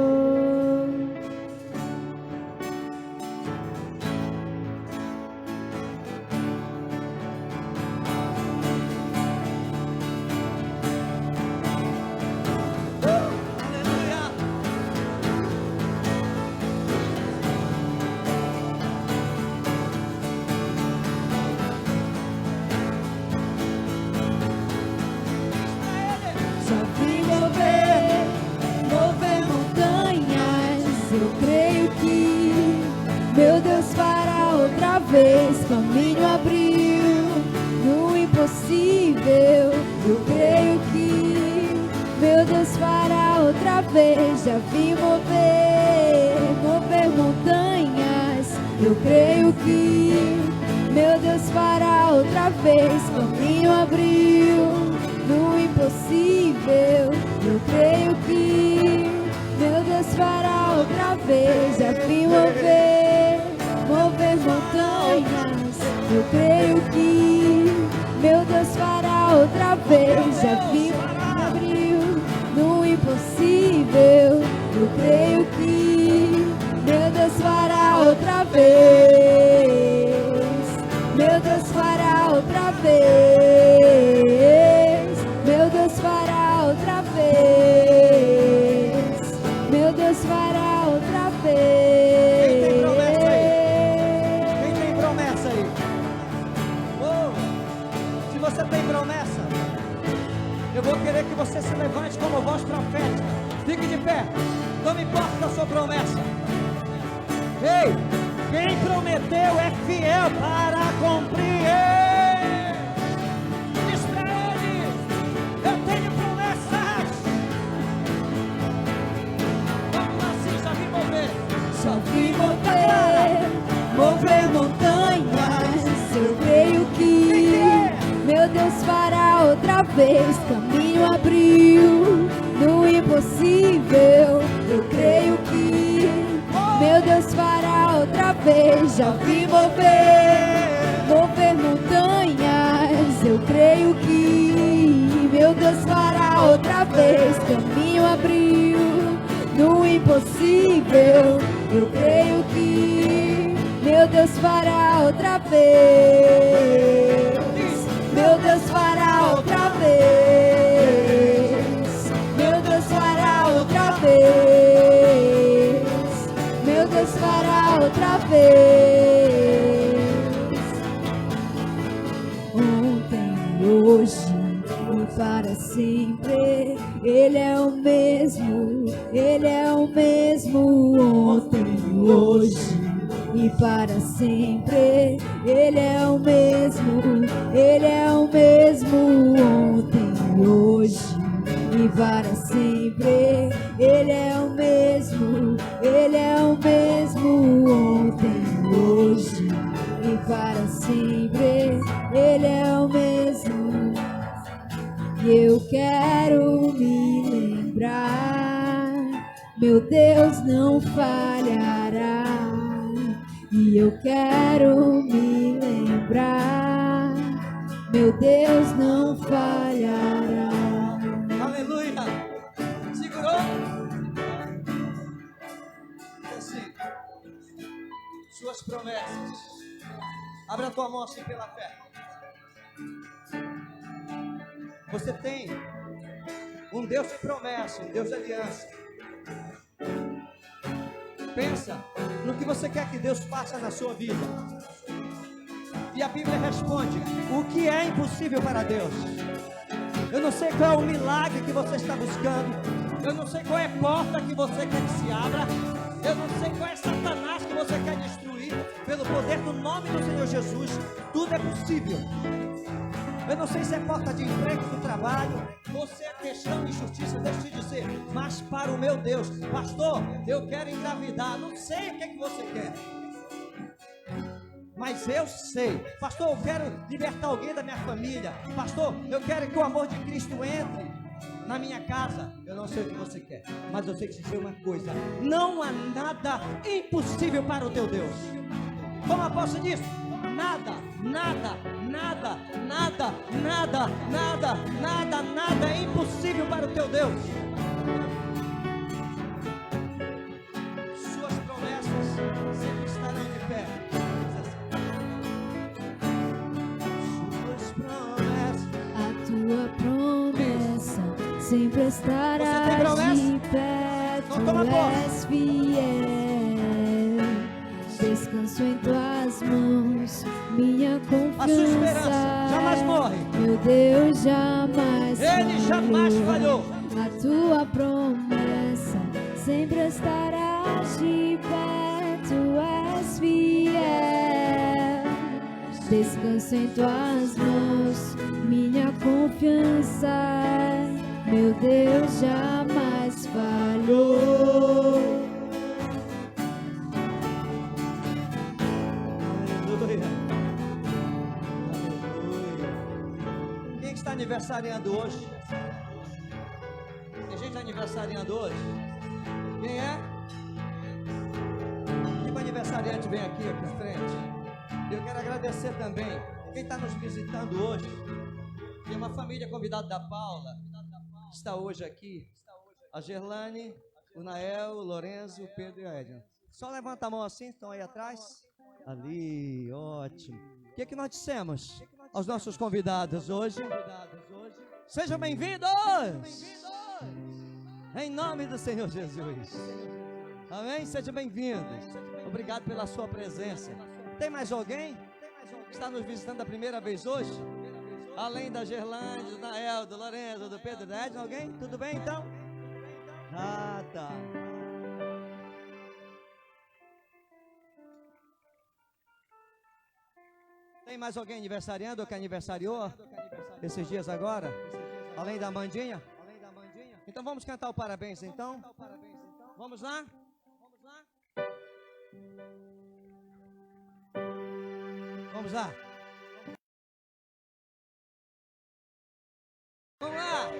Caminho abriu no impossível. Eu creio que meu Deus fará outra vez. Já vi mover montanhas. Eu creio que meu Deus fará outra vez. Caminho abriu no impossível. Eu creio que meu Deus fará outra vez. Já vi mover montanhas. Eu creio que meu Deus fará outra vez. Já vi abriu no impossível. Eu creio que meu Deus fará outra vez. Meu Deus fará outra vez. Meu Deus fará outra vez. Meu Deus fará outra vez. Você tem promessa? Eu vou querer que você se levante como voz profética. Fique de pé. Não me importa da sua promessa. Ei, quem prometeu é fiel para cumprir. Diz pra ele: eu tenho promessas. Vamos assim, só vim mover. Só vim mover montanhas. Eu creio que meu Deus fará outra vez. Caminho abriu no impossível. Eu creio que meu Deus fará outra vez. Já vi mover montanhas. Eu creio que meu Deus fará outra vez. Caminho abriu no impossível. Eu creio que meu Deus fará outra vez. Meu Deus fará outra vez. Meu Deus fará outra vez. Meu Deus fará outra vez. Ontem, hoje e para sempre. Ele é o mesmo. Ele é o mesmo. Ontem, hoje e para sempre. Ele é o mesmo. Ele é o mesmo ontem, hoje e para sempre. Ele é o mesmo. Ele é o mesmo ontem, hoje e para sempre. Ele é o mesmo. E eu quero me lembrar, meu Deus não falhará. E eu quero me lembrar, meu Deus não falhará. Aleluia! Segurou? Assim, suas promessas. Abra a tua mão assim pela fé. Você tem um Deus de promessa, um Deus de aliança. Pensa no que você quer que Deus faça na sua vida. E a Bíblia responde: o que é impossível para Deus? Eu não sei qual é o milagre que você está buscando. Eu não sei qual é a porta que você quer que se abra. Eu não sei qual é Satanás que você quer destruir. Pelo poder do nome do Senhor Jesus, tudo é possível. Eu não sei se é porta de emprego do trabalho, ou se é questão de justiça, deixa eu te dizer, mas para o meu Deus, pastor, eu quero engravidar, não sei o que é que você quer, Mas eu sei, pastor, eu quero libertar alguém da minha família. Pastor, eu quero que o amor de Cristo entre na minha casa. Eu não sei o que você quer, mas eu sei que dizer uma coisa: não há nada impossível para o teu Deus. Como aposto disso? Nada, nada, nada, nada, nada, nada, nada, nada é impossível para o teu Deus. Suas promessas sempre estarão de pé. Suas promessas. A tua promessa sempre estará de pé. Tu és fiel. Descanso em tuas mãos, minha confiança. A sua esperança jamais morre. Meu Deus jamais Ele jamais falhou. A tua promessa sempre estará de pé. Tu és fiel. Descanso em tuas mãos, minha confiança. Meu Deus jamais falhou. Quem está aniversariando hoje? Tem gente aniversariando hoje? Quem é? Que aniversariante vem aqui à frente? Eu quero agradecer também quem está nos visitando hoje. Tem uma família convidada da Paula, está hoje aqui. A Gerlane, o Nael, o Lorenzo, o Pedro e a Edna. Só levanta a mão assim, estão aí atrás. Ali, ótimo. O que nós dissemos aos nossos convidados hoje? Sejam bem-vindos! Em nome do Senhor Jesus. Amém? Sejam bem-vindos. Obrigado pela sua presença. Tem mais alguém que está nos visitando a primeira vez hoje? Além da Gerlande, do Nael, do Lorenzo, do Pedro e da Edna, alguém? Tudo bem então? Ah, tá. Tem mais alguém aniversariando ou que aniversariou esses dias agora? Além da Amandinha? Então vamos cantar o parabéns então? Vamos lá? Vamos lá? Vamos lá!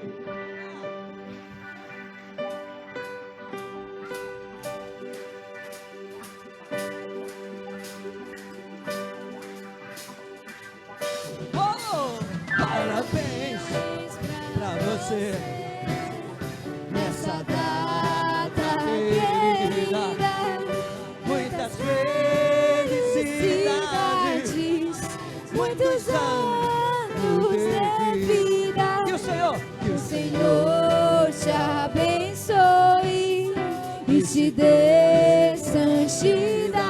Parabéns pra você nessa data querida. Muitas felicidades, muitos anos de vida. Que o Senhor te abençoe e te dê santidade.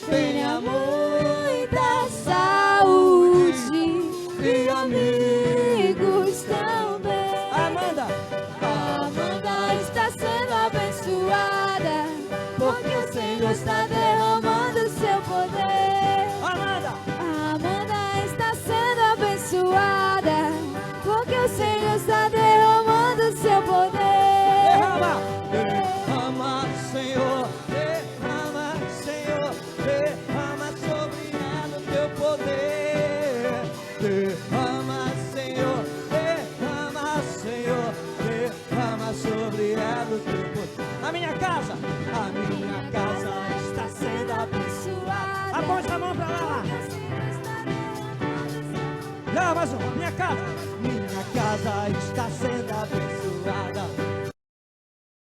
Tenha muita saúde e amigos também. Amanda está sendo abençoada, porque o Senhor está derramando seu poder. Amanda está sendo abençoada, porque o Senhor está derramando seu poder. Derrama, Senhor, derrama sobre ela o teu poder. Derrama, Senhor, derrama sobre ela o teu poder. A minha casa está sendo abençoada. Aponta a mão pra lá. Já, mais uma. Minha casa está sendo abençoada.